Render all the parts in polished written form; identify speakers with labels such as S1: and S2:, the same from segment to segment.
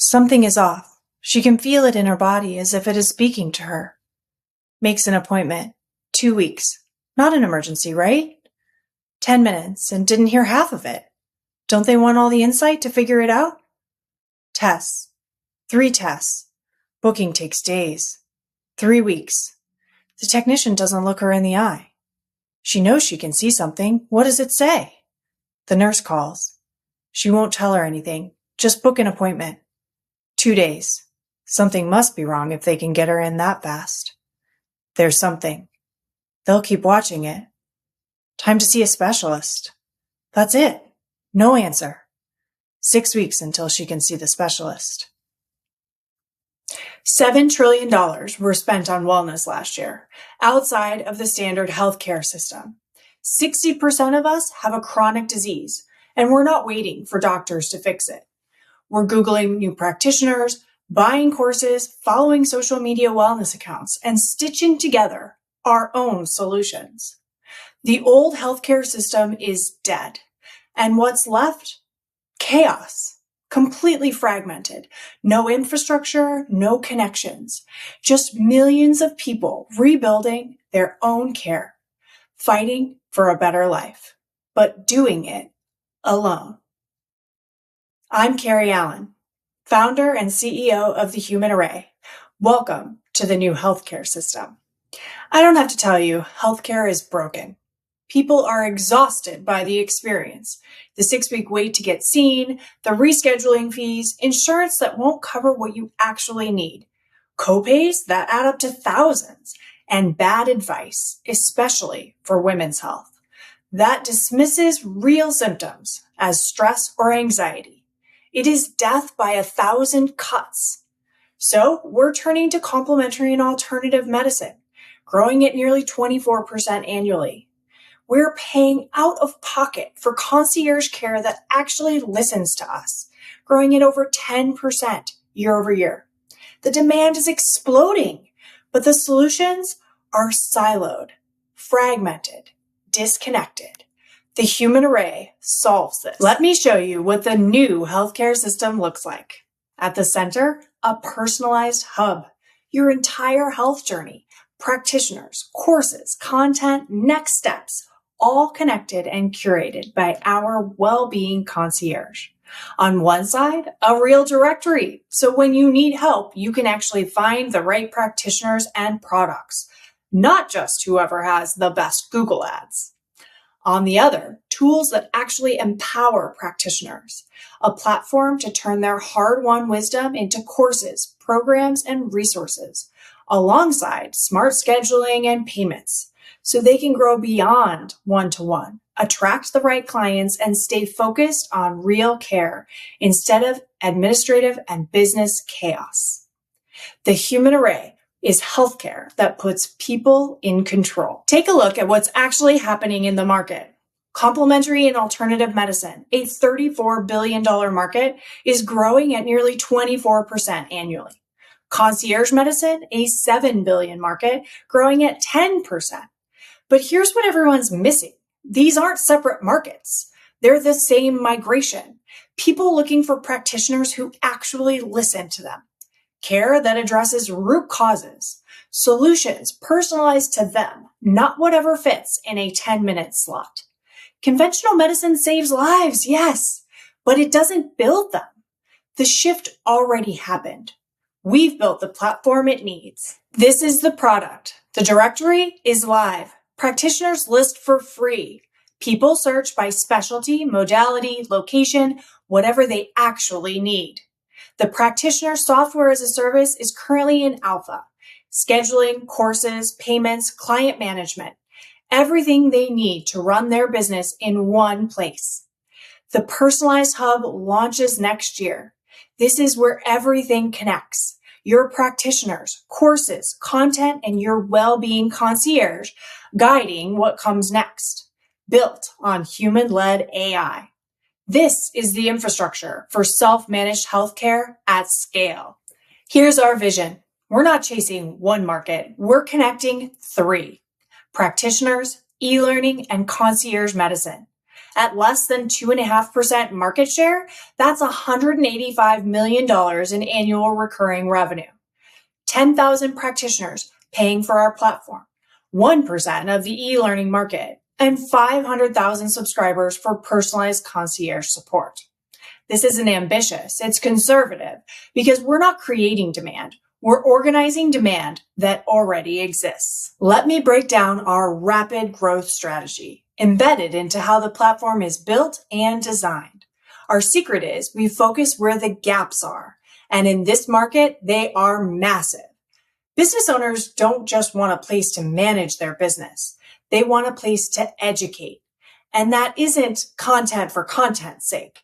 S1: Something is off. She can feel it in her body as if it is speaking to her. Makes an appointment. 2 weeks. Not an emergency, right? 10 minutes and didn't hear half of it. Don't they want all the insight to figure it out? Tests. 3 tests. Booking takes days. 3 weeks. The technician doesn't look her in the eye. She knows she can see something. What does it say? The nurse calls. She won't tell her anything. Just book an appointment. 2 days. Something must be wrong if they can get her in that fast. There's something. They'll keep watching it. Time to see a specialist. That's it. No answer. 6 weeks until she can see the specialist. $7 trillion were spent on wellness last year, outside of the standard healthcare system. 60% of us have a chronic disease, and we're not waiting for doctors to fix it. We're Googling new practitioners, buying courses, following social media wellness accounts, and stitching together our own solutions. The old healthcare system is dead, and what's left? Chaos. Completely fragmented. No infrastructure, no connections. Just millions of people rebuilding their own care, fighting for a better life, but doing it alone. I'm Carrie Allen, founder and CEO of the Human Array. Welcome to the new healthcare system. I don't have to tell you, healthcare is broken. People are exhausted by the experience. The 6-week wait to get seen, the rescheduling fees, insurance that won't cover what you actually need, copays that add up to thousands, and bad advice, especially for women's health, that dismisses real symptoms as stress or anxiety. It is death by 1,000 cuts. So we're turning to complementary and alternative medicine, growing at nearly 24% annually. We're paying out of pocket for concierge care that actually listens to us, growing at over 10% year over year. The demand is exploding, but the solutions are siloed, fragmented, disconnected. The Human Array solves this. Let me show you what the new healthcare system looks like. At the center, a personalized hub, your entire health journey, practitioners, courses, content, next steps, all connected and curated by our well-being concierge. On one side, a real directory, so when you need help, you can actually find the right practitioners and products, not just whoever has the best Google ads. On the other, tools that actually empower practitioners, a platform to turn their hard-won wisdom into courses, programs, and resources, alongside smart scheduling and payments, so they can grow beyond one-to-one, attract the right clients, and stay focused on real care instead of administrative and business chaos. The Human Array is healthcare that puts people in control. Take a look at what's actually happening in the market. Complementary and alternative medicine, a $34 billion market, is growing at nearly 24% annually. Concierge medicine, a $7 billion market, growing at 10%. But here's what everyone's missing. These aren't separate markets. They're the same migration. People looking for practitioners who actually listen to them. Care that addresses root causes. Solutions personalized to them, not whatever fits in a 10-minute slot. Conventional medicine saves lives, yes, but it doesn't build them. The shift already happened. We've built the platform it needs. This is the product. The directory is live. Practitioners list for free. People search by specialty, modality, location, whatever they actually need. The practitioner software as a service is currently in alpha. Scheduling, courses, payments, client management, everything they need to run their business in one place. The personalized hub launches next year. This is where everything connects. Your practitioners, courses, content, and your well-being concierge guiding what comes next. Built on human-led AI. This is the infrastructure for self-managed healthcare at scale. Here's our vision. We're not chasing one market. We're connecting 3. Practitioners, e-learning, and concierge medicine. At less than 2.5% market share, that's $185 million in annual recurring revenue. 10,000 practitioners paying for our platform, 1% of the e-learning market, and 500,000 subscribers for personalized concierge support. This isn't ambitious, it's conservative, because we're not creating demand. We're organizing demand that already exists. Let me break down our rapid growth strategy, embedded into how the platform is built and designed. Our secret is we focus where the gaps are, and in this market, they are massive. Business owners don't just want a place to manage their business. They want a place to educate. And that isn't content for content's sake.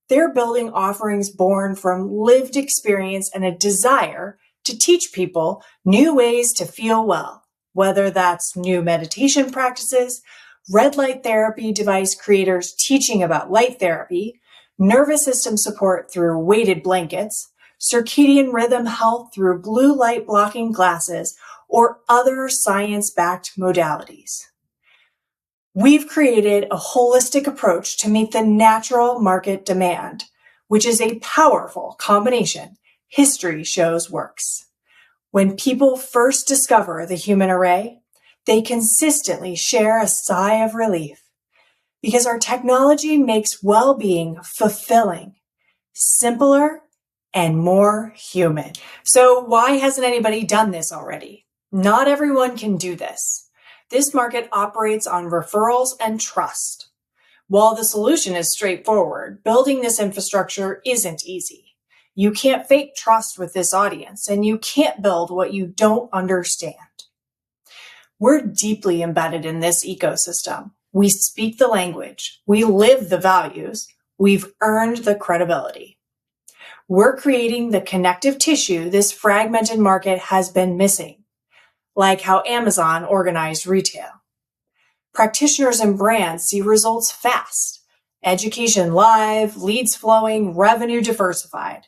S1: They're building offerings born from lived experience and a desire to teach people new ways to feel well, whether that's new meditation practices, red light therapy device creators teaching about light therapy, nervous system support through weighted blankets, circadian rhythm health through blue light blocking glasses, or other science-backed modalities. We've created a holistic approach to meet the natural market demand, which is a powerful combination history shows works. When people first discover the human array, they consistently share a sigh of relief because our technology makes well-being fulfilling, simpler, and more human. So why hasn't anybody done this already? Not everyone can do this. This market operates on referrals and trust. While the solution is straightforward, building this infrastructure isn't easy. You can't fake trust with this audience, and you can't build what you don't understand. We're deeply embedded in this ecosystem. We speak the language. We live the values. We've earned the credibility. We're creating the connective tissue this fragmented market has been missing, like how Amazon organized retail. Practitioners and brands see results fast. Education live, leads flowing, revenue diversified.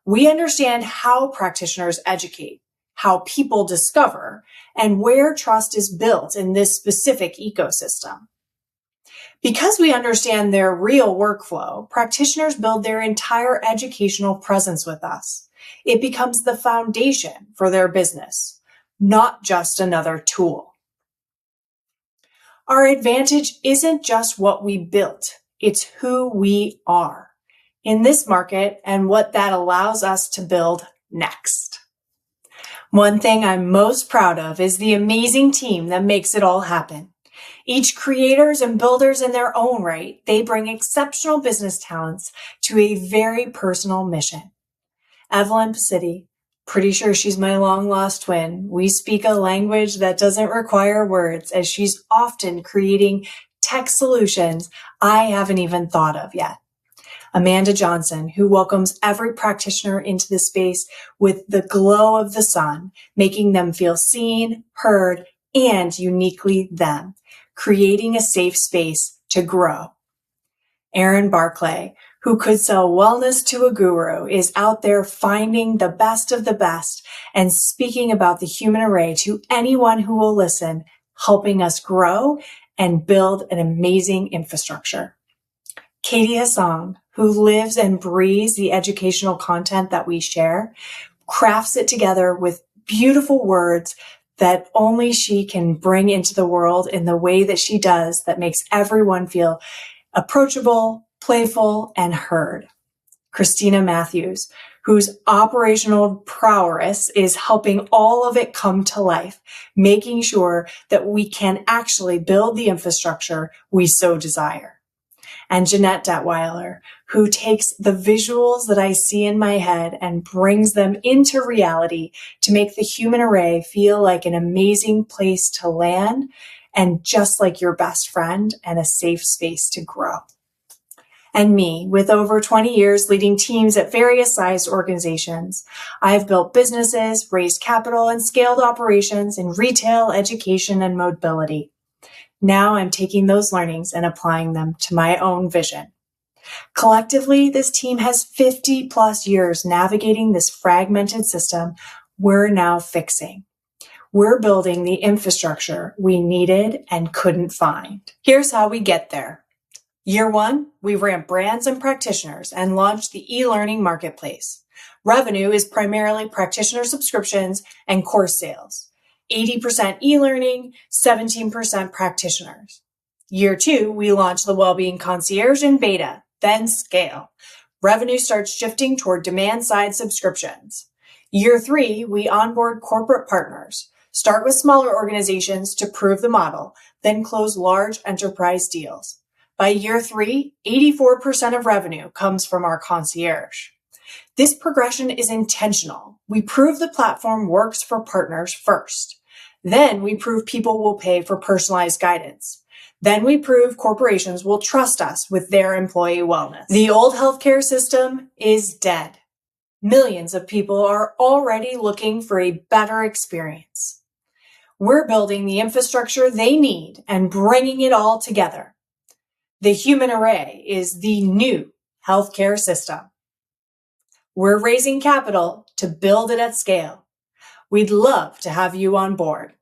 S1: We understand how practitioners educate, how people discover, and where trust is built in this specific ecosystem. Because we understand their real workflow, practitioners build their entire educational presence with us. It becomes the foundation for their business, not just another tool. Our advantage isn't just what we built, it's who we are in this market and what that allows us to build next. One thing I'm most proud of is the amazing team that makes it all happen. Each creators and builders in their own right, they bring exceptional business talents to a very personal mission. Evelyn City, pretty sure she's my long-lost twin. We speak a language that doesn't require words, as she's often creating tech solutions I haven't even thought of yet. Amanda Johnson, who welcomes every practitioner into the space with the glow of the sun, making them feel seen, heard, and uniquely them, creating a safe space to grow. Erin Barclay, who could sell wellness to a guru, is out there finding the best of the best and speaking about the human array to anyone who will listen, helping us grow and build an amazing infrastructure. Katie Hassan, who lives and breathes the educational content that we share, crafts it together with beautiful words that only she can bring into the world in the way that she does, that makes everyone feel approachable, playful, and heard. Christina Matthews, whose operational prowess is helping all of it come to life, making sure that we can actually build the infrastructure we so desire. And Jeanette Detweiler, who takes the visuals that I see in my head and brings them into reality to make the human array feel like an amazing place to land and just like your best friend and a safe space to grow. And me, with over 20 years leading teams at various sized organizations, I've built businesses, raised capital, and scaled operations in retail, education, and mobility. Now I'm taking those learnings and applying them to my own vision. Collectively, this team has 50 plus years navigating this fragmented system we're now fixing. We're building the infrastructure we needed and couldn't find. Here's how we get there. Year 1, we ramped brands and practitioners and launched the e-learning marketplace. Revenue is primarily practitioner subscriptions and course sales. 80% e-learning, 17% practitioners. Year 2, we launched the Wellbeing Concierge in beta, then scale. Revenue starts shifting toward demand-side subscriptions. Year 3, we onboard corporate partners. Start with smaller organizations to prove the model, then close large enterprise deals. By year 3, 84% of revenue comes from our concierge. This progression is intentional. We prove the platform works for partners first. Then we prove people will pay for personalized guidance. Then we prove corporations will trust us with their employee wellness. The old healthcare system is dead. Millions of people are already looking for a better experience. We're building the infrastructure they need and bringing it all together. The human array is the new healthcare system. We're raising capital to build it at scale. We'd love to have you on board.